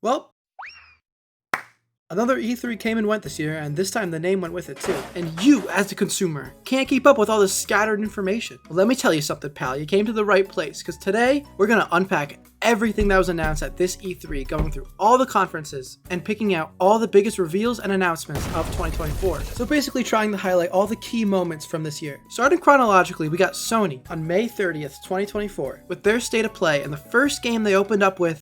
Well, another E3 came and went this year, and this time the name went with it too. And you, as the consumer, can't keep up with all this scattered information. Well, let me tell you something, pal. You came to the right place, because today we're going to unpack everything that was announced at this E3, going through all the conferences and picking out all the biggest reveals and announcements of 2024. So basically trying to highlight all the key moments from this year. Starting chronologically, we got Sony on May 30th, 2024, with their State of Play, and the first game they opened up with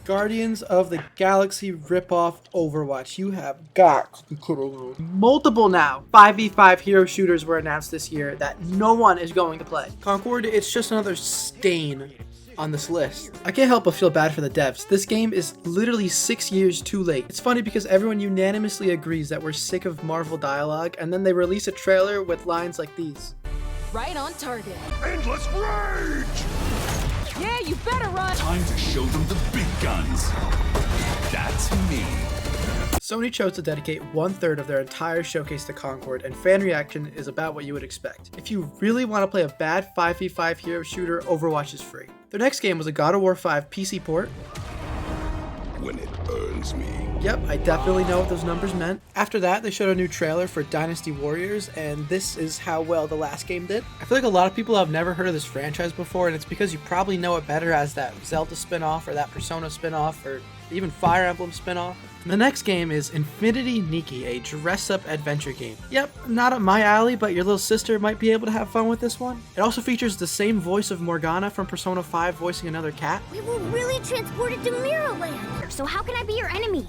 Guardians of the Galaxy ripoff Overwatch. You have got to be kidding me. Multiple now 5v5 hero shooters were announced this year that no one is going to play. Concord, it's just another stain on this list. I can't help but feel bad for the devs. This game is literally 6 years too late. It's funny because everyone unanimously agrees that we're sick of Marvel dialogue, and then they release a trailer with lines like these. Right on target. Endless rage! Yeah, you better run! Time to show them the big guns. That's me. Sony chose to dedicate 1/3 of their entire showcase to Concord, and fan reaction is about what you would expect. If you really want to play a bad 5v5 hero shooter, Overwatch is free. Their next game was a God of War 5 PC port. When it earns me. Yep, I definitely know what those numbers meant. After that, they showed a new trailer for Dynasty Warriors, and this is how well the last game did. I feel like a lot of people have never heard of this franchise before, and it's because you probably know it better as that Zelda spin-off or that Persona spin-off or even Fire Emblem spin-off. The next game is Infinity Nikki, a dress-up adventure game. Yep, not up my alley, but your little sister might be able to have fun with this one. It also features the same voice of Morgana from Persona 5 voicing another cat. We were really transported to Mirrorland. So how can I be your enemy?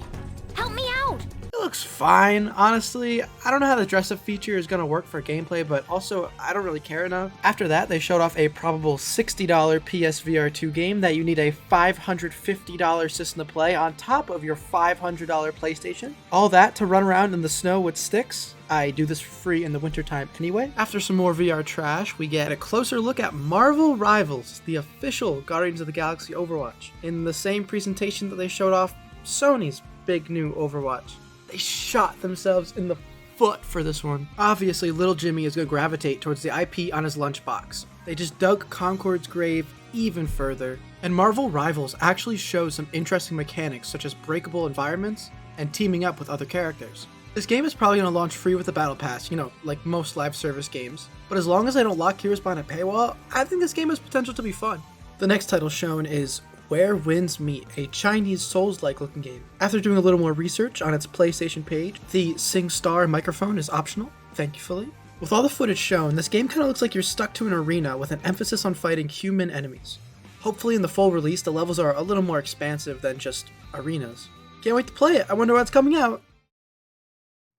Help me out! It looks fine, honestly. I don't know how the dress-up feature is going to work for gameplay, but also I don't really care enough. After that, they showed off a probable $60 PSVR 2 game that you need a $550 system to play on top of your $500 PlayStation. All that to run around in the snow with sticks. I do this for free in the wintertime anyway. After some more VR trash, we get a closer look at Marvel Rivals, the official Guardians of the Galaxy Overwatch, in the same presentation that they showed off Sony's big new Overwatch. They shot themselves in the foot for this one. Obviously, little Jimmy is going to gravitate towards the IP on his lunchbox. They just dug Concord's grave even further. And Marvel Rivals actually shows some interesting mechanics such as breakable environments and teaming up with other characters. This game is probably going to launch free with the Battle Pass, you know, like most live service games. But as long as they don't lock heroes behind a paywall, I think this game has potential to be fun. The next title shown is Where Winds Meet, a Chinese Souls-like looking game. After doing a little more research on its PlayStation page, the SingStar microphone is optional, thankfully. With all the footage shown, this game kind of looks like you're stuck to an arena with an emphasis on fighting human enemies. Hopefully in the full release, the levels are a little more expansive than just arenas. Can't wait to play it. I wonder when it's coming out.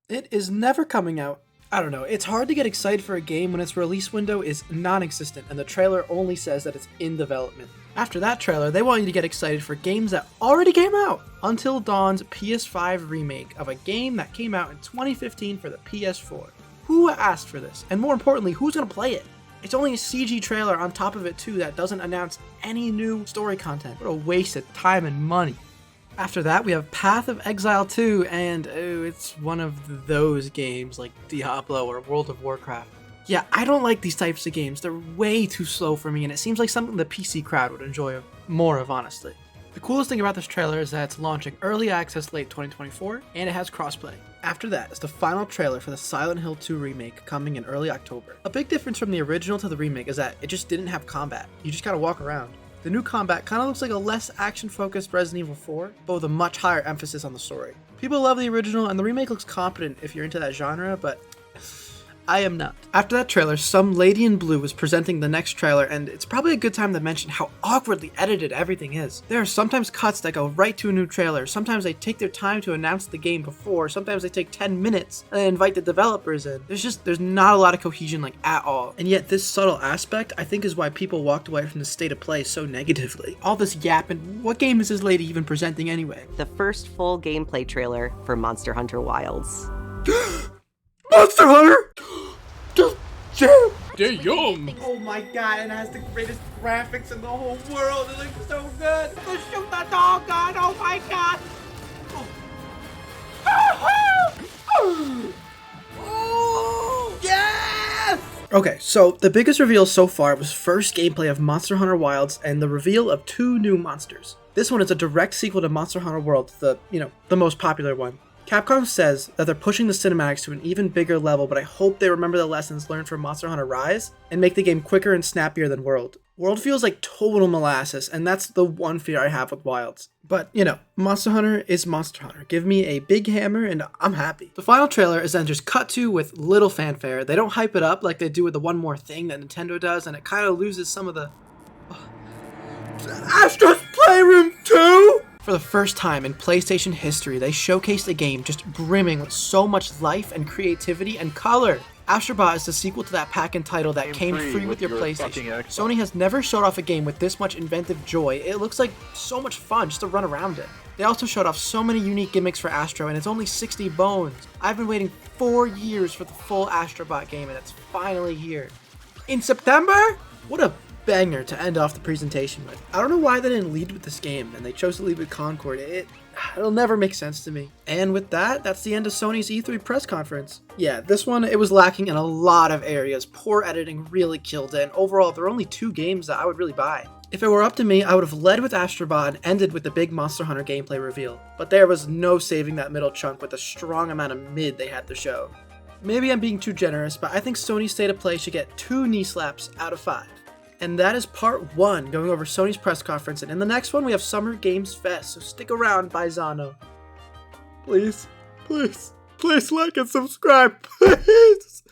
It is never coming out. I don't know, it's hard to get excited for a game when its release window is non-existent and the trailer only says that it's in development. After that trailer, they want you to get excited for games that already came out. Until Dawn's PS5 remake of a game that came out in 2015 for the PS4. Who asked for this? And more importantly, who's gonna play it? It's only a CG trailer on top of it too that doesn't announce any new story content. What a waste of time and money. After that, we have Path of Exile II, and it's one of those games like Diablo or World of Warcraft. Yeah, I don't like these types of games. They're way too slow for me, and it seems like something the PC crowd would enjoy more of, honestly. The coolest thing about this trailer is that it's launching early access late 2024, and it has crossplay. After that is the final trailer for the Silent Hill 2 remake coming in early October. A big difference from the original to the remake is that it just didn't have combat. You just gotta walk around. The new combat kind of looks like a less action-focused Resident Evil 4, but with a much higher emphasis on the story. People love the original, and the remake looks competent if you're into that genre, but I am not. After that trailer, some lady in blue was presenting the next trailer, and it's probably a good time to mention how awkwardly edited everything is. There are sometimes cuts that go right to a new trailer, sometimes they take their time to announce the game before, sometimes they take 10 minutes and then invite the developers in. There's not a lot of cohesion like at all. And yet this subtle aspect I think is why people walked away from the State of Play so negatively. All this yapping, what game is this lady even presenting anyway? The first full gameplay trailer for Monster Hunter Wilds. Monster Hunter! Damn! Damn! Oh my god, and it has the greatest graphics in the whole world. It looks so good. Let's shoot the dog gun. Oh my god. Oh, yes! Okay, so the biggest reveal so far was first gameplay of Monster Hunter Wilds and the reveal of 2 new monsters. This one is a direct sequel to Monster Hunter World, the most popular one. Capcom says that they're pushing the cinematics to an even bigger level, but I hope they remember the lessons learned from Monster Hunter Rise and make the game quicker and snappier than World. World feels like total molasses, and that's the one fear I have with Wilds. But, Monster Hunter is Monster Hunter. Give me a big hammer and I'm happy. The final trailer is then just cut to with little fanfare. They don't hype it up like they do with the One More Thing that Nintendo does, and it kind of loses some of the... Astro's Playroom 2?! For the first time in PlayStation history, they showcased a game just brimming with so much life and creativity and color. Astro Bot is the sequel to that pack-in title that came free with your PlayStation. Sony has never showed off a game with this much inventive joy. It looks like so much fun just to run around it. They also showed off so many unique gimmicks for Astro, and it's only 60 bones. I've been waiting 4 years for the full Astro Bot game, and it's finally here. In September? What a banger to end off the presentation with. I don't know why they didn't lead with this game and they chose to lead with Concord. It'll never make sense to me. And with that, that's the end of Sony's E3 press conference. Yeah, this one, it was lacking in a lot of areas. Poor editing really killed it, and overall, there are only 2 games that I would really buy. If it were up to me, I would have led with Astro Bot and ended with the big Monster Hunter gameplay reveal. But there was no saving that middle chunk with the strong amount of mid they had to show. Maybe I'm being too generous, but I think Sony's State of Play should get 2 knee slaps out of 5. And that is part 1, going over Sony's press conference, and in the next one we have Summer Games Fest, so stick around, Paisano. Please like and subscribe, please!